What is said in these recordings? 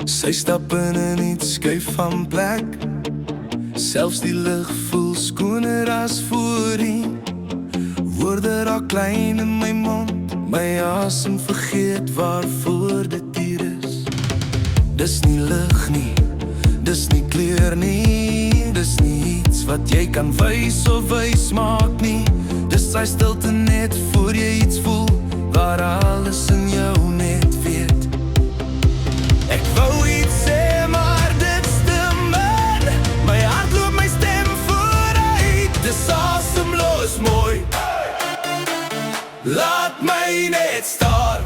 Sy stap in en iets skuif van plek. Selfs die lug voel skoner as voorheen. Woorde raak klein in my mond, my asem vergeet waarvoor dit hier is. Dis nie lig nie, dis nie kleur nie, dis nie iets wat jy kan wys of wys maak nie. Dis sy stilte net voor jy iets voel, waar alles in jou net weet. Ek wou iets sê, maar dit's te min. My hart loop my stem vooruit. Dis asemloos mooi. Laat my net staar.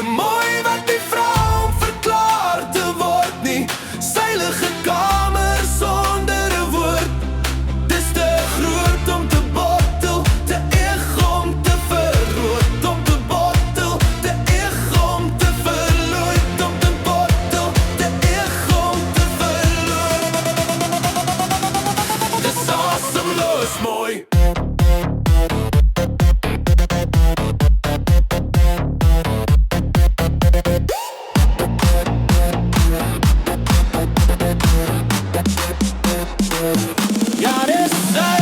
Mooi wat die vrou om verklaar te word nie. Seilige kamer sonder 'n woord. Dis te groot om te bottel, te erg om te verrood. Om te bottel, te erg om te verloot. Om te bottel, te erg om te verloot. Dis asemloos mooi. Ja, dis sy.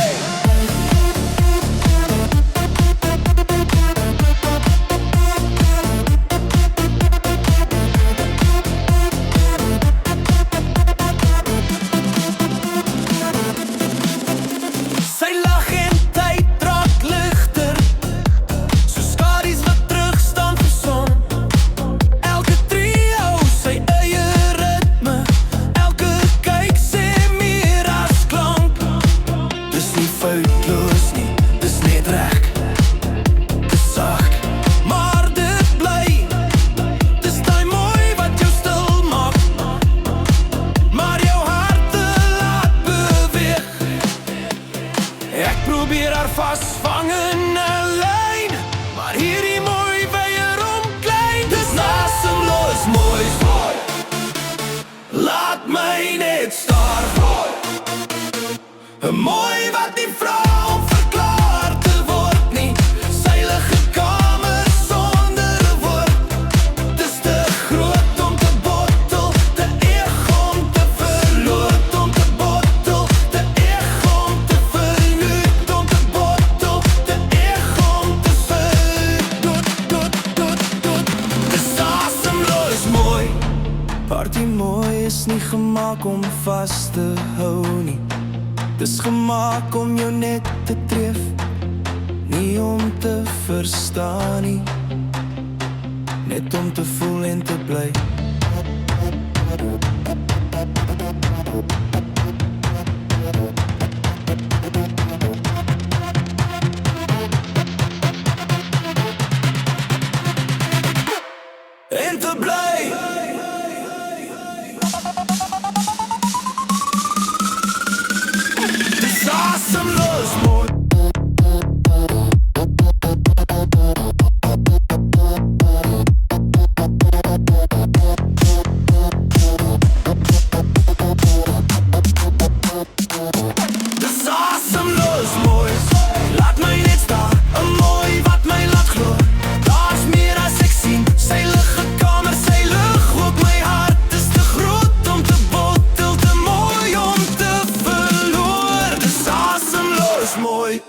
Sy lag en tyd raak ligter, soos skadu's wat terugstaan vir son. Elke trio sy eie ritme, elke kyk sê meer as klank. Dis nie foutloos nie, dis net reg, dis sag, maar dit bly. Dis daai mooi wat jou stil maak, maar jou hart te laat beweeg. Ek probeer haar vasvang in 'n lyn, maar hierdie mooi weier om klein. Dis asemloos mooi. Laat my net staar. Mooi wat die vrou om verklaar te word nie. Seilige kamer sonder 'n woord. Dis te groot om te bottel, te erg om te verloot. Om te bottel, te erg om te verloot. Om te bottel, te erg om te verloot. Dis asemloos mooi. Party mooi is nie gemaak om vas te hou nie. Dis gemaak om jou net te tref, nie om te verstaan nie. Net om te voel en te bly. En te bly. Dis asemloos mooi. Dis asemloos mooi. Laat my net staan, 'n mooi wat my laat glo. Daar's meer as ek sien. Seilige kamer, sy lig op my hart. Dis te groot om te bottel, te mooi om te verloor. Dis asemloos mooi.